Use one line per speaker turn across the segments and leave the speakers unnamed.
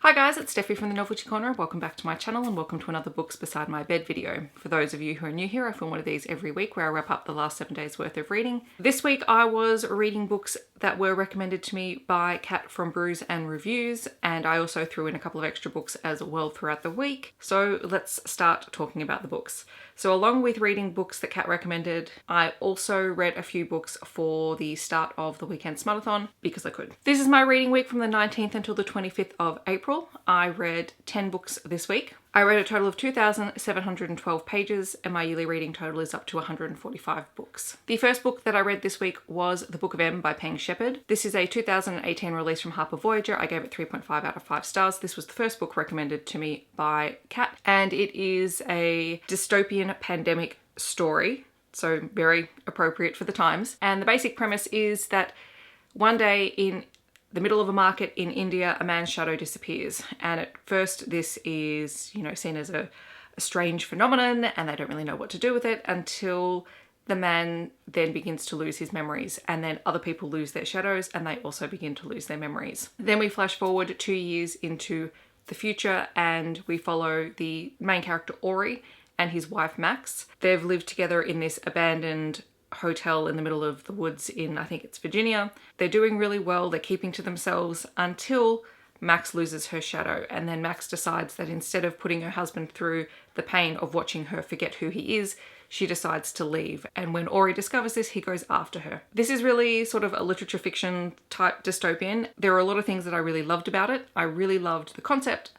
Hi guys, it's Steffi from the Novelty Corner. Welcome back to my channel and welcome to another Books Beside My Bed video. For those of you who are new here, I film one of these every week where I wrap up the last 7 days worth of reading. This week I was reading books that were recommended to me by Kat from Brews and Reviews, and I also threw in a couple of extra books as well throughout the week. So let's start talking about the books. So along with reading books that Kat recommended, I also read a few books for the start of the weekend smuttathon because I could. This is my reading week from the 19th until the 25th of April. I read 10 books this week. I read a total of 2,712 pages and my yearly reading total is up to 145 books. The first book that I read this week was The Book of M by Sheppard. This is a 2018 release from Harper Voyager. I gave it 3.5 out of 5 stars. This was the first book recommended to me by Kat, and it is a dystopian pandemic story, so very appropriate for the times. And the basic premise is that one day in the middle of a market in India, a man's shadow disappears. And at first this is, seen as a strange phenomenon and they don't really know what to do with it until the man then begins to lose his memories, and then other people lose their shadows and they also begin to lose their memories. Then we flash forward 2 years into the future and we follow the main character Ori and his wife Max. They've lived together in this abandoned hotel in the middle of the woods in, I think it's Virginia. They're doing really well, they're keeping to themselves until Max loses her shadow, and then Max decides that instead of putting her husband through the pain of watching her forget who he is, she decides to leave. And when Ori discovers this, he goes after her. This is really sort of a literature fiction type dystopian. There are a lot of things that I really loved about it. I really loved the concept.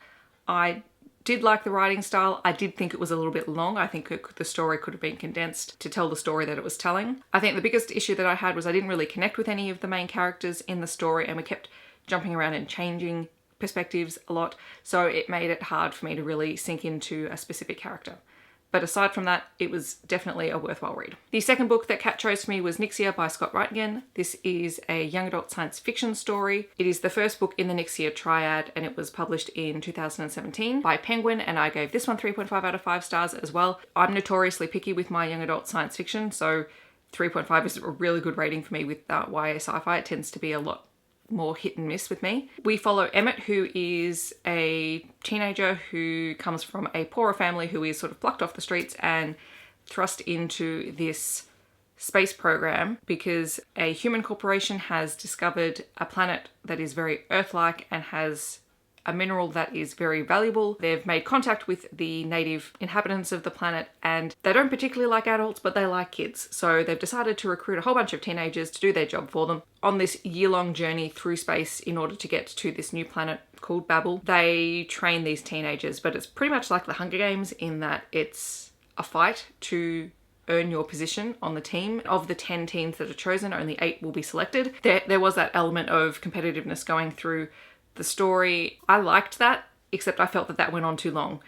I did like the writing style. I did think it was a little bit long. I think the story could have been condensed to tell the story that it was telling. I think the biggest issue that I had was I didn't really connect with any of the main characters in the story, and we kept jumping around and changing perspectives a lot, so it made it hard for me to really sink into a specific character. But aside from that, it was definitely a worthwhile read. The second book that Kat chose for me was Nixia by Scott Wright. This is a young adult science fiction story. It is the first book in the Nixia triad and it was published in 2017 by Penguin, and I gave this one 3.5 out of 5 stars as well. I'm notoriously picky with my young adult science fiction, so 3.5 is a really good rating for me with YA sci-fi. It tends to be a lot more hit and miss with me. We follow Emmett, who is a teenager who comes from a poorer family who is sort of plucked off the streets and thrust into this space program because a human corporation has discovered a planet that is very Earth-like and has a mineral that is very valuable. They've made contact with the native inhabitants of the planet and they don't particularly like adults, but they like kids. So they've decided to recruit a whole bunch of teenagers to do their job for them on this year-long journey through space in order to get to this new planet called Babel. They train these teenagers, but it's pretty much like the Hunger Games in that it's a fight to earn your position on the team. Of the 10 teams that are chosen, only 8 will be selected. There was that element of competitiveness going through the story. I liked that, except I felt that that went on too long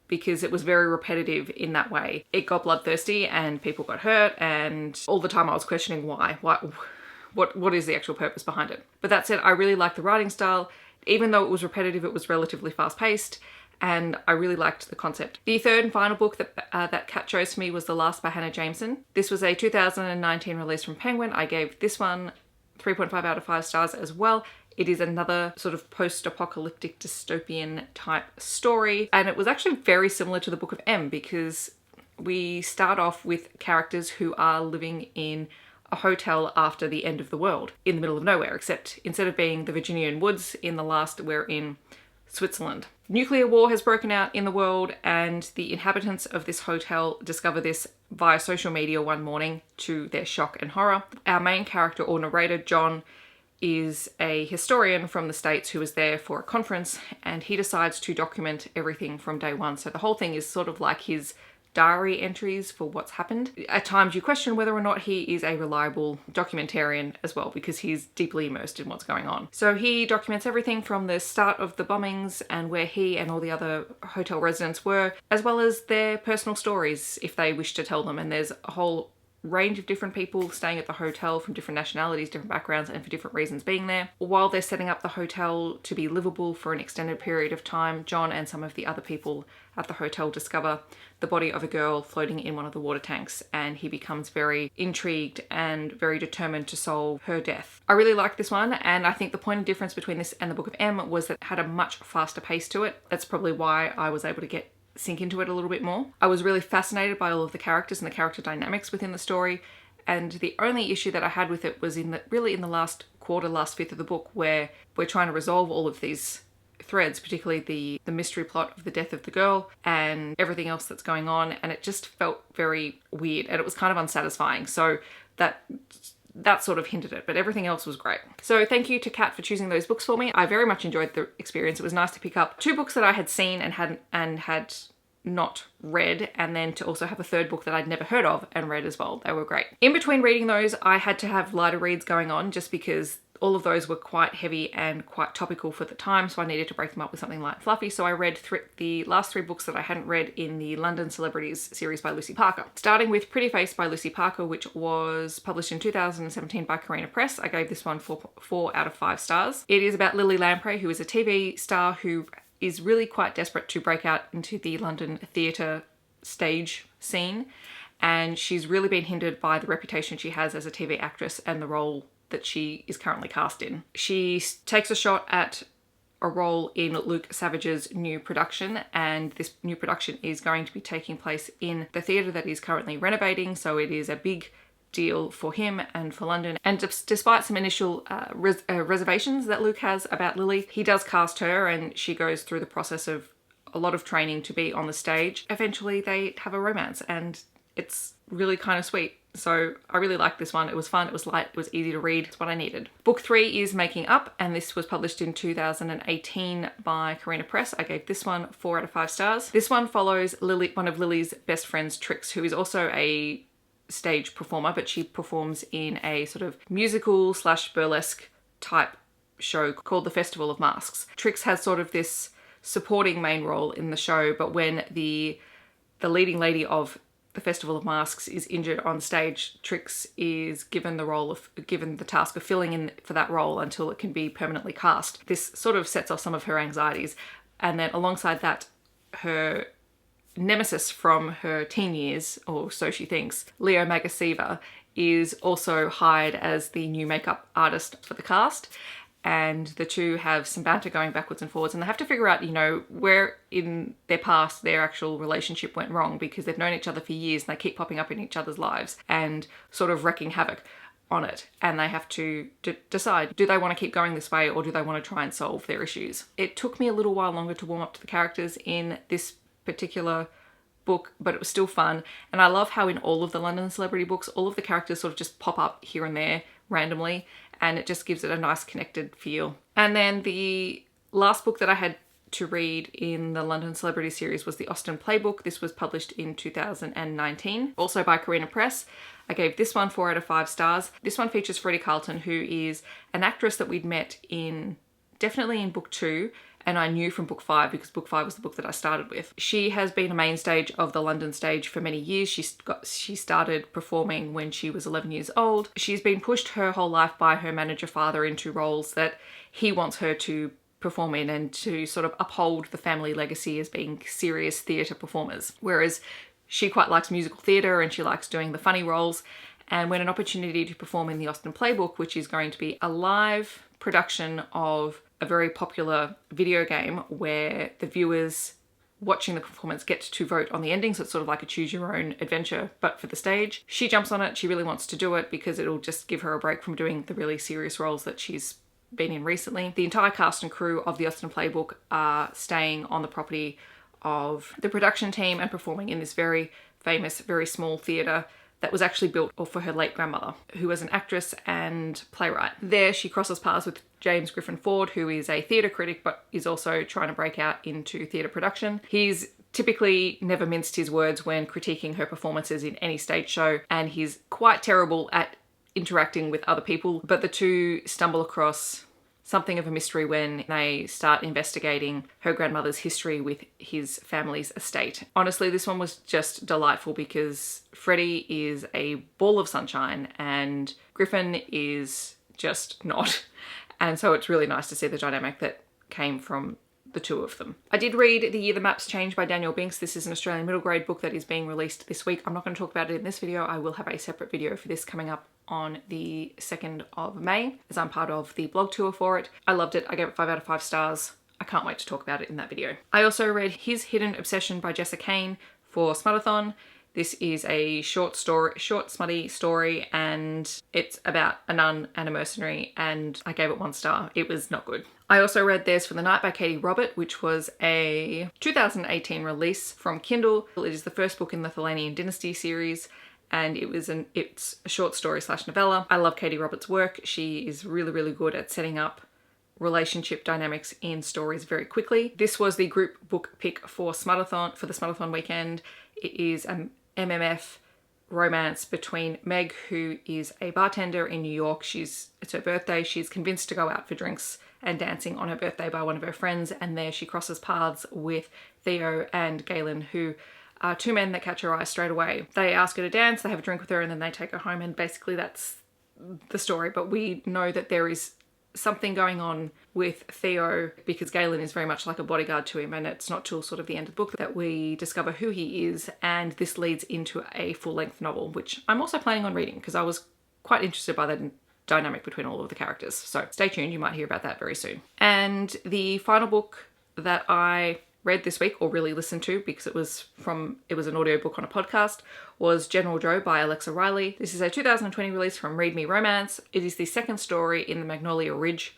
because it was very repetitive in that way. It got bloodthirsty and people got hurt, and all the time I was questioning why. What is the actual purpose behind it? But that said, I really liked the writing style. Even though it was repetitive, it was relatively fast-paced, and I really liked the concept. The third and final book that Kat chose for me was The Last by Hannah Jameson. This was a 2019 release from Penguin. I gave this one 3.5 out of 5 stars as well. It is another sort of post-apocalyptic dystopian type story, and it was actually very similar to The Book of M because we start off with characters who are living in a hotel after the end of the world in the middle of nowhere, except instead of being the Virginian woods in the last, we're in Switzerland. Nuclear war has broken out in the world and the inhabitants of this hotel discover this via social media one morning to their shock and horror. Our main character or narrator, John, is a historian from the States who was there for a conference, and he decides to document everything from day one. So the whole thing is sort of like his diary entries for what's happened. At times you question whether or not he is a reliable documentarian as well because he's deeply immersed in what's going on. So he documents everything from the start of the bombings and where he and all the other hotel residents were, as well as their personal stories if they wish to tell them. And there's a whole range of different people staying at the hotel from different nationalities, different backgrounds, and for different reasons being there. While they're setting up the hotel to be livable for an extended period of time, John and some of the other people at the hotel discover the body of a girl floating in one of the water tanks, and he becomes very intrigued and very determined to solve her death. I really like this one, and I think the point of difference between this and the Book of M was that it had a much faster pace to it. That's probably why I was able to sink into it a little bit more. I was really fascinated by all of the characters and the character dynamics within the story, and the only issue that I had with it was in the last quarter, last fifth of the book, where we're trying to resolve all of these threads, particularly the mystery plot of the death of the girl and everything else that's going on, and it just felt very weird and it was kind of unsatisfying. So that sort of hindered it, but everything else was great. So thank you to Kat for choosing those books for me. I very much enjoyed the experience. It was nice to pick up 2 books that I had seen and had not read, and then to also have a 3rd book that I'd never heard of and read as well. They were great. In between reading those, I had to have lighter reads going on just because all of those were quite heavy and quite topical for the time, so I needed to break them up with something light and fluffy. So I read the last 3 books that I hadn't read in the London Celebrities series by Lucy Parker. Starting with Pretty Face by Lucy Parker, which was published in 2017 by Karina Press. I gave this one 4 out of 5 stars. It is about Lily Lamprey, who is a TV star who is really quite desperate to break out into the London theatre stage scene, and she's really been hindered by the reputation she has as a TV actress and the role that she is currently cast in. She takes a shot at a role in Luke Savage's new production, and this new production is going to be taking place in the theatre that he's currently renovating, so it is a big deal for him and for London. And despite some initial reservations that Luke has about Lily, he does cast her, and she goes through the process of a lot of training to be on the stage. Eventually they have a romance, and it's really kind of sweet. So I really liked this one. It was fun, it was light, it was easy to read. It's what I needed. Book 3 is Making Up, and this was published in 2018 by Karina Press. I gave this one 4 out of 5 stars. This one follows one of Lily's best friends, Trix, who is also a stage performer, but she performs in a sort of musical / burlesque type show called The Festival of Masks. Trix has sort of this supporting main role in the show, but when the leading lady of the Festival of Masks is injured on stage, Trix is given the task of filling in for that role until it can be permanently cast. This sort of sets off some of her anxieties, and then alongside that, her nemesis from her teen years, or so she thinks, Leo Magasiva, is also hired as the new makeup artist for the cast, and the two have some banter going backwards and forwards, and they have to figure out, you know, where in their past their actual relationship went wrong, because they've known each other for years and they keep popping up in each other's lives and sort of wreaking havoc on it, and they have to decide, do they want to keep going this way or do they want to try and solve their issues? It took me a little while longer to warm up to the characters in this particular book, but it was still fun, and I love how in all of the London celebrity books, all of the characters sort of just pop up here and there randomly, and it just gives it a nice connected feel. And then the last book that I had to read in the London Celebrity series was the Austen Playbook. This was published in 2019, also by Karina Press. I gave this one 4 out of 5 stars. This one features Freddie Carlton, who is an actress that we'd met definitely in book 2, and I knew from book 5 because book 5 was the book that I started with. She has been a main stage of the London stage for many years. She started performing when she was 11 years old. She's been pushed her whole life by her manager father into roles that he wants her to perform in, and to sort of uphold the family legacy as being serious theatre performers. Whereas she quite likes musical theatre and she likes doing the funny roles. And when an opportunity to perform in the Austen Playbook, which is going to be a live production of a very popular video game where the viewers watching the performance get to vote on the ending, so it's sort of like a choose your own adventure but for the stage. She jumps on it. She really wants to do it because it'll just give her a break from doing the really serious roles that she's been in recently. The entire cast and crew of the Austen Playbook are staying on the property of the production team and performing in this very famous, very small theatre that was actually built for her late grandmother, who was an actress and playwright. There she crosses paths with James Griffin Ford, who is a theatre critic but is also trying to break out into theatre production. He's typically never minced his words when critiquing her performances in any stage show, and he's quite terrible at interacting with other people, but the two stumble across something of a mystery when they start investigating her grandmother's history with his family's estate. Honestly, this one was just delightful because Freddie is a ball of sunshine and Griffin is just not. And so it's really nice to see the dynamic that came from the two of them. I did read The Year the Maps Changed by Danielle Binks. This is an Australian middle grade book that is being released this week. I'm not going to talk about it in this video. I will have a separate video for this coming up on the 2nd of May as I'm part of the blog tour for it. I loved it. I gave it 5 out of 5 stars. I can't wait to talk about it in that video. I also read His Hidden Obsession by Jessa Kane for Smuttathon. This is a short smutty story, and it's about a nun and a mercenary, and I gave it 1 star. It was not good. I also read There's for the Night by Katie Robert, which was a 2018 release from Kindle. It is the first book in the Thelanian Dynasty series, and it's a short story / novella. I love Katie Robert's work. She is really, really good at setting up relationship dynamics in stories very quickly. This was the group book pick for the Smuttathon weekend. It is an MMF romance between Meg, who is a bartender in New York. It's her birthday. She's convinced to go out for drinks and dancing on her birthday by one of her friends, and there she crosses paths with Theo and Galen, who are 2 men that catch her eye straight away. They ask her to dance, they have a drink with her, and then they take her home, and basically that's the story. But we know that there is something going on with Theo because Galen is very much like a bodyguard to him, and it's not till sort of the end of the book that we discover who he is, and this leads into a full-length novel, which I'm also planning on reading because I was quite interested by the dynamic between all of the characters. So stay tuned, you might hear about that very soon. And the final book that I read this week, or really listened to because it was an audiobook on a podcast, was General Joe by Alexa Riley. This is a 2020 release from Read Me Romance. It is the 2nd story in the Magnolia Ridge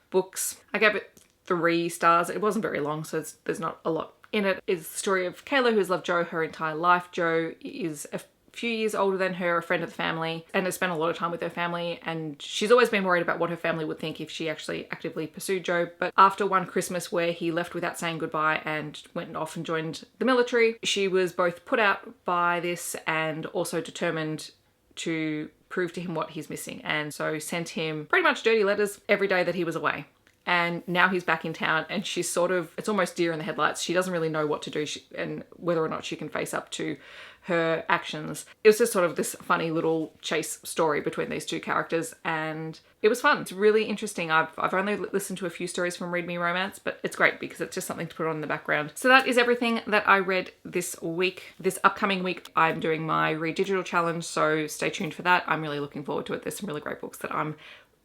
books. I gave it 3 stars. It wasn't very long, so there's not a lot in it. It's the story of Kayla, who's loved Joe her entire life. Joe is a few years older than her, a friend of the family, and has spent a lot of time with her family, and she's always been worried about what her family would think if she actually actively pursued Joe. But after one Christmas where he left without saying goodbye and went off and joined the military, she was both put out by this and also determined to prove to him what he's missing, and so sent him pretty much dirty letters every day that he was away. And now he's back in town, and she's it's almost deer in the headlights. She doesn't really know what to do and whether or not she can face up to her actions. It was just sort of this funny little chase story between these 2 characters, and it was fun. It's really interesting. I've only listened to a few stories from Read Me Romance, but it's great because it's just something to put on in the background. So that is everything that I read this week. This upcoming week, I'm doing my Read Digital Challenge, so stay tuned for that. I'm really looking forward to it. There's some really great books that I'm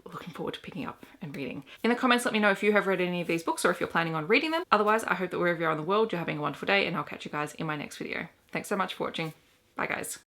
looking forward to picking up and reading. In the comments, let me know if you have read any of these books or if you're planning on reading them. Otherwise, I hope that wherever you are in the world, you're having a wonderful day, and I'll catch you guys in my next video. Thanks so much for watching. Bye guys.